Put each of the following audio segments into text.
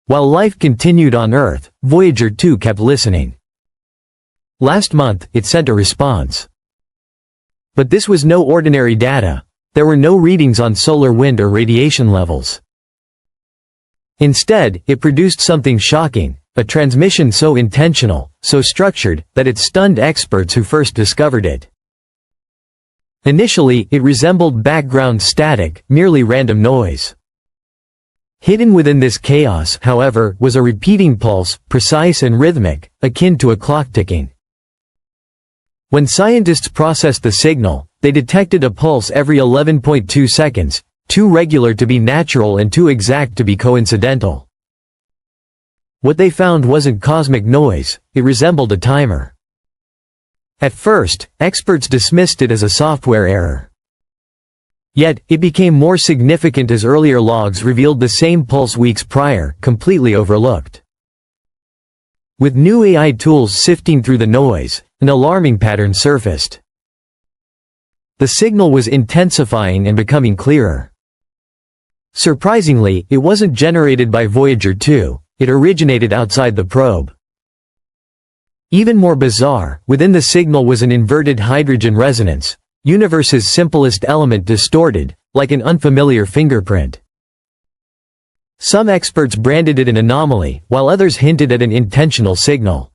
While life continued on Earth, Voyager 2 kept listening. Last month, it sent a response. But this was no ordinary data. There were no readings on solar wind or radiation levels. Instead, it produced something shocking, a transmission so intentional, so structured, that it stunned experts who first discovered it. Initially, it resembled background static, merely random noise. Hidden within this chaos, however, was a repeating pulse, precise and rhythmic, akin to a clock ticking. When scientists processed the signal, they detected a pulse every 11.2 seconds, too regular to be natural and too exact to be coincidental. What they found wasn't cosmic noise, it resembled a timer. At first, experts dismissed it as a software error. Yet, it became more significant as earlier logs revealed the same pulse weeks prior, completely overlooked. With new AI tools sifting through the noise, an alarming pattern surfaced. The signal was intensifying and becoming clearer. Surprisingly, it wasn't generated by Voyager 2, it originated outside the probe. Even more bizarre, within the signal was an inverted hydrogen resonance, universe's simplest element distorted, like an unfamiliar fingerprint. Some experts branded it an anomaly, while others hinted at an intentional signal.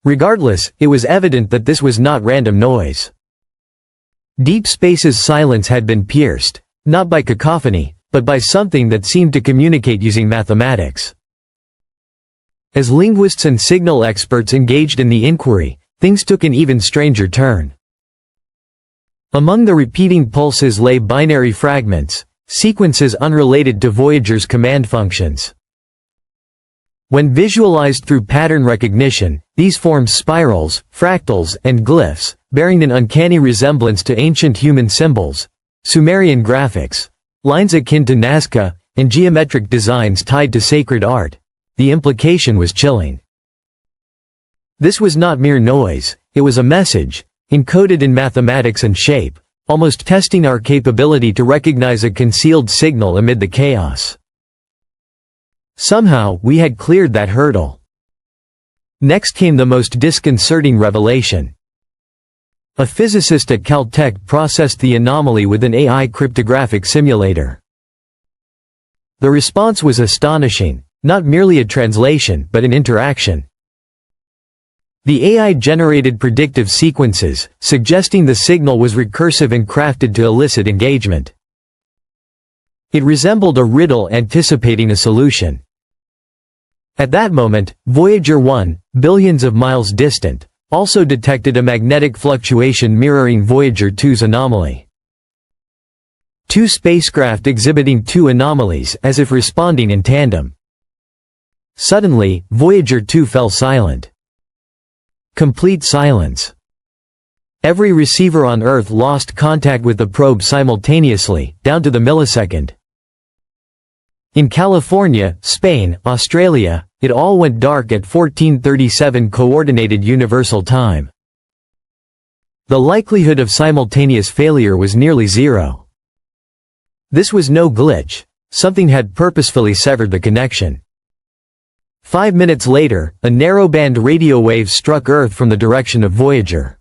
Regardless, it was evident that this was not random noise. Deep space's silence had been pierced, not by cacophony, but by something that seemed to communicate using mathematics. As linguists and signal experts engaged in the inquiry, things took an even stranger turn. Among the repeating pulses lay binary fragments, sequences unrelated to Voyager's command functions. When visualized through pattern recognition, these formed spirals, fractals, and glyphs, bearing an uncanny resemblance to ancient human symbols, Sumerian graphics, lines akin to Nazca, and geometric designs tied to sacred art. The implication was chilling. This was not mere noise, it was a message, encoded in mathematics and shape, almost testing our capability to recognize a concealed signal amid the chaos. Somehow, we had cleared that hurdle. Next came the most disconcerting revelation. A physicist at Caltech processed the anomaly with an AI cryptographic simulator. The response was astonishing, not merely a translation, but an interaction. The AI generated predictive sequences, suggesting the signal was recursive and crafted to elicit engagement. It resembled a riddle anticipating a solution. At that moment, Voyager 1, billions of miles distant, also detected a magnetic fluctuation mirroring Voyager 2's anomaly. Two spacecraft exhibiting two anomalies as if responding in tandem. Suddenly, Voyager 2 fell silent. Complete silence. Every receiver on Earth lost contact with the probe simultaneously, down to the millisecond. In California, Spain, Australia, it all went dark at 14:37 Coordinated Universal Time. The likelihood of simultaneous failure was nearly zero. This was no glitch. Something had purposefully severed the connection. 5 minutes later, a narrowband radio wave struck Earth from the direction of Voyager.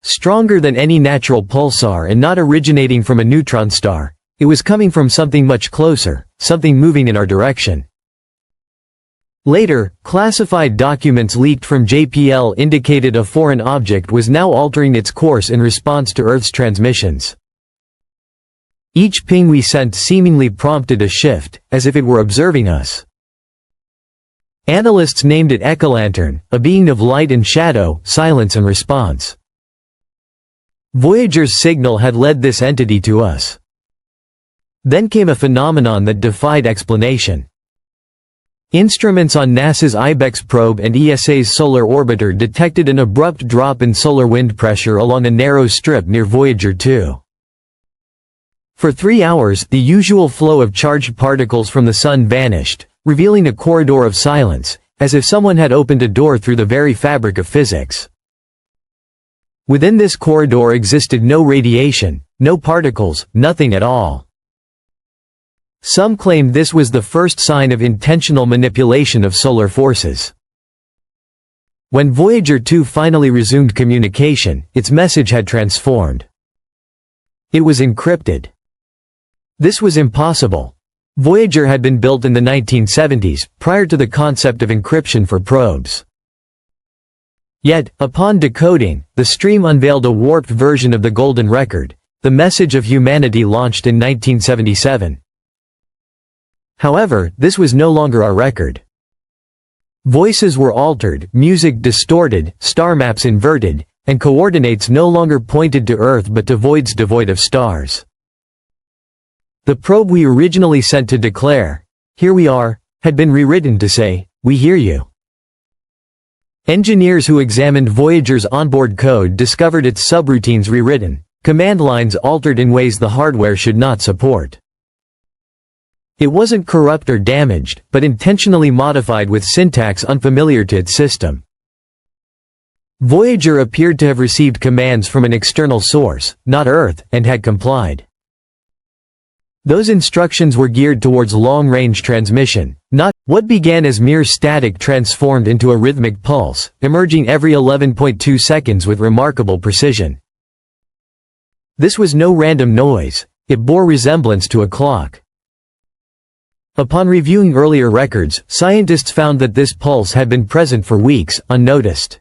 Stronger than any natural pulsar and not originating from a neutron star, it was coming from something much closer, something moving in our direction. Later, classified documents leaked from JPL indicated a foreign object was now altering its course in response to Earth's transmissions. Each ping we sent seemingly prompted a shift, as if it were observing us. Analysts named it Echolantern, a being of light and shadow, silence and response. Voyager's signal had led this entity to us. Then came a phenomenon that defied explanation. Instruments on NASA's IBEX probe and ESA's solar orbiter detected an abrupt drop in solar wind pressure along a narrow strip near Voyager 2. For 3 hours, the usual flow of charged particles from the Sun vanished, revealing a corridor of silence, as if someone had opened a door through the very fabric of physics. Within this corridor existed no radiation, no particles, nothing at all. Some claimed this was the first sign of intentional manipulation of solar forces. When Voyager 2 finally resumed communication, its message had transformed. It was encrypted. This was impossible. Voyager had been built in the 1970s, prior to the concept of encryption for probes. Yet, upon decoding, the stream unveiled a warped version of the Golden Record, the message of humanity launched in 1977. However, this was no longer our record. Voices were altered, music distorted, star maps inverted, and coordinates no longer pointed to Earth but to voids devoid of stars. The probe we originally sent to declare, "Here we are," had been rewritten to say, "We hear you." Engineers who examined Voyager's onboard code discovered its subroutines rewritten, command lines altered in ways the hardware should not support. It wasn't corrupt or damaged, but intentionally modified with syntax unfamiliar to its system. Voyager appeared to have received commands from an external source, not Earth, and had complied. Those instructions were geared towards long-range transmission, not what began as mere static transformed into a rhythmic pulse, emerging every 11.2 seconds with remarkable precision. This was no random noise, it bore resemblance to a clock. Upon reviewing earlier records, scientists found that this pulse had been present for weeks, unnoticed.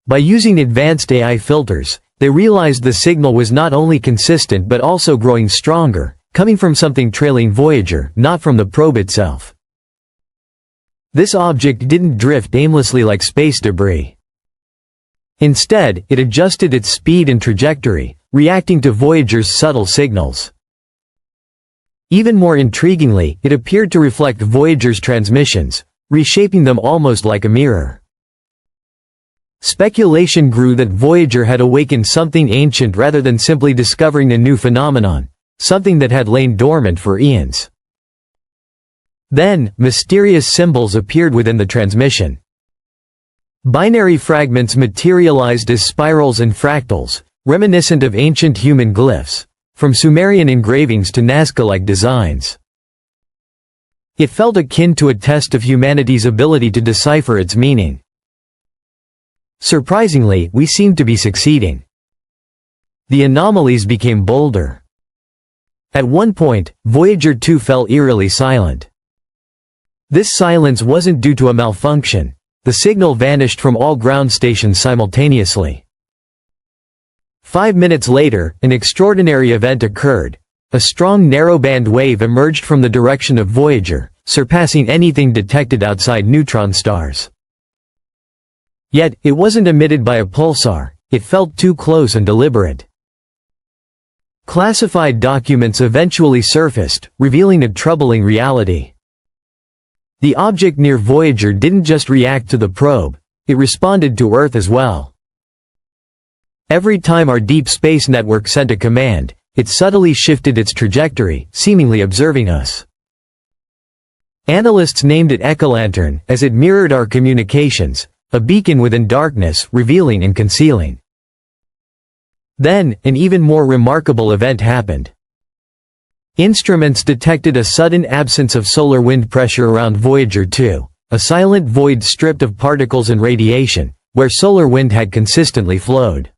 By using advanced AI filters, they realized the signal was not only consistent but also growing stronger, coming from something trailing Voyager, not from the probe itself. This object didn't drift aimlessly like space debris. Instead, it adjusted its speed and trajectory, reacting to Voyager's subtle signals. Even more intriguingly, it appeared to reflect Voyager's transmissions, reshaping them almost like a mirror. Speculation grew that Voyager had awakened something ancient rather than simply discovering a new phenomenon, something that had lain dormant for eons. Then, mysterious symbols appeared within the transmission. Binary fragments materialized as spirals and fractals, reminiscent of ancient human glyphs, from Sumerian engravings to Nazca-like designs. It felt akin to a test of humanity's ability to decipher its meaning. Surprisingly, we seemed to be succeeding. The anomalies became bolder. At one point, Voyager 2 fell eerily silent. This silence wasn't due to a malfunction. The signal vanished from all ground stations simultaneously. 5 minutes later, an extraordinary event occurred. A strong narrowband wave emerged from the direction of Voyager, surpassing anything detected outside neutron stars. Yet, it wasn't emitted by a pulsar, it felt too close and deliberate. Classified documents eventually surfaced, revealing a troubling reality. The object near Voyager didn't just react to the probe, it responded to Earth as well. Every time our deep space network sent a command, it subtly shifted its trajectory, seemingly observing us. Analysts named it Echolantern, as it mirrored our communications, a beacon within darkness, revealing and concealing. Then, an even more remarkable event happened. Instruments detected a sudden absence of solar wind pressure around Voyager 2, a silent void stripped of particles and radiation, where solar wind had consistently flowed.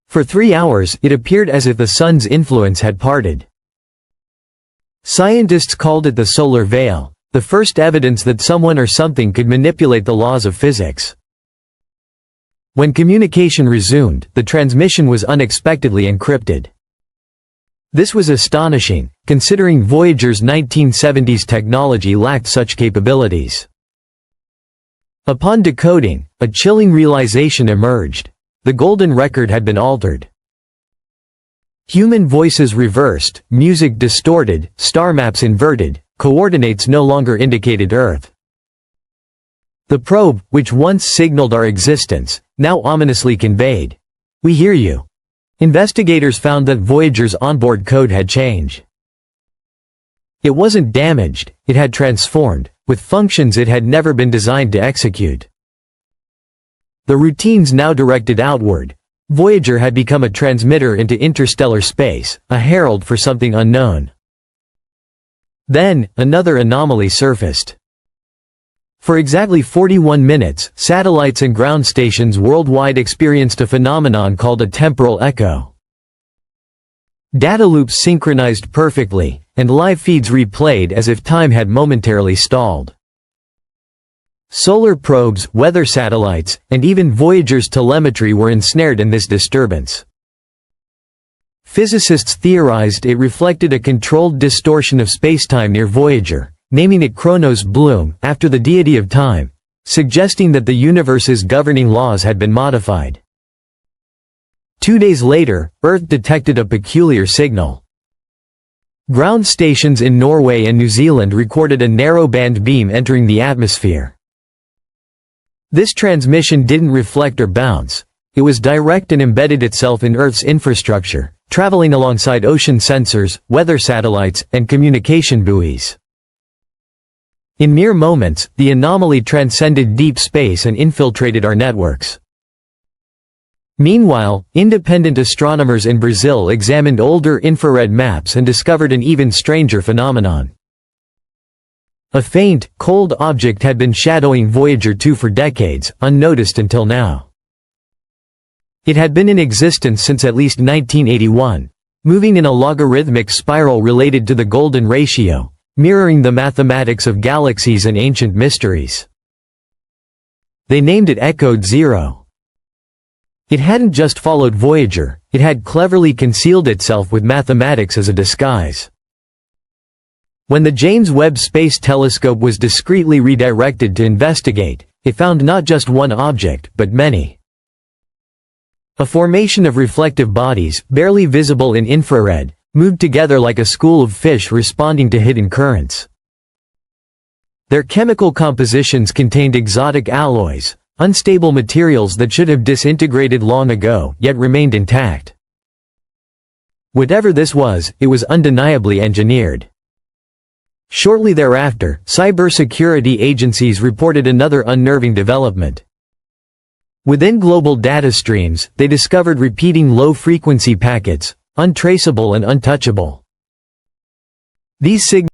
For 3 hours, it appeared as if the sun's influence had parted. Scientists called it the solar veil, the first evidence that someone or something could manipulate the laws of physics. When communication resumed, the transmission was unexpectedly encrypted. This was astonishing, considering Voyager's 1970s technology lacked such capabilities. Upon decoding, a chilling realization emerged. The Golden Record had been altered. Human voices reversed, music distorted, star maps inverted, coordinates no longer indicated Earth. The probe, which once signaled our existence, now ominously conveyed, "We hear you." Investigators found that Voyager's onboard code had changed. It wasn't damaged, it had transformed, with functions it had never been designed to execute. The routines now directed outward. Voyager had become a transmitter into interstellar space, a herald for something unknown. Then, another anomaly surfaced. For exactly 41 minutes, satellites and ground stations worldwide experienced a phenomenon called a temporal echo. Data loops synchronized perfectly, and live feeds replayed as if time had momentarily stalled. Solar probes, weather satellites, and even Voyager's telemetry were ensnared in this disturbance. Physicists theorized it reflected a controlled distortion of spacetime near Voyager, naming it Chronos Bloom, after the deity of time, suggesting that the universe's governing laws had been modified. 2 days later, Earth detected a peculiar signal. Ground stations in Norway and New Zealand recorded a narrow-band beam entering the atmosphere. This transmission didn't reflect or bounce. It was direct and embedded itself in Earth's infrastructure, traveling alongside ocean sensors, weather satellites, and communication buoys. In mere moments, the anomaly transcended deep space and infiltrated our networks. Meanwhile, independent astronomers in Brazil examined older infrared maps and discovered an even stranger phenomenon. A faint, cold object had been shadowing Voyager 2 for decades, unnoticed until now. It had been in existence since at least 1981, moving in a logarithmic spiral related to the golden ratio, mirroring the mathematics of galaxies and ancient mysteries. They named it Echoed Zero. It hadn't just followed Voyager, it had cleverly concealed itself with mathematics as a disguise. When the James Webb Space Telescope was discreetly redirected to investigate, it found not just one object, but many. A formation of reflective bodies, barely visible in infrared, moved together like a school of fish responding to hidden currents. Their chemical compositions contained exotic alloys, unstable materials that should have disintegrated long ago, yet remained intact. Whatever this was, it was undeniably engineered. Shortly thereafter, cybersecurity agencies reported another unnerving development. Within global data streams, they discovered repeating low-frequency packets, untraceable and untouchable. These signals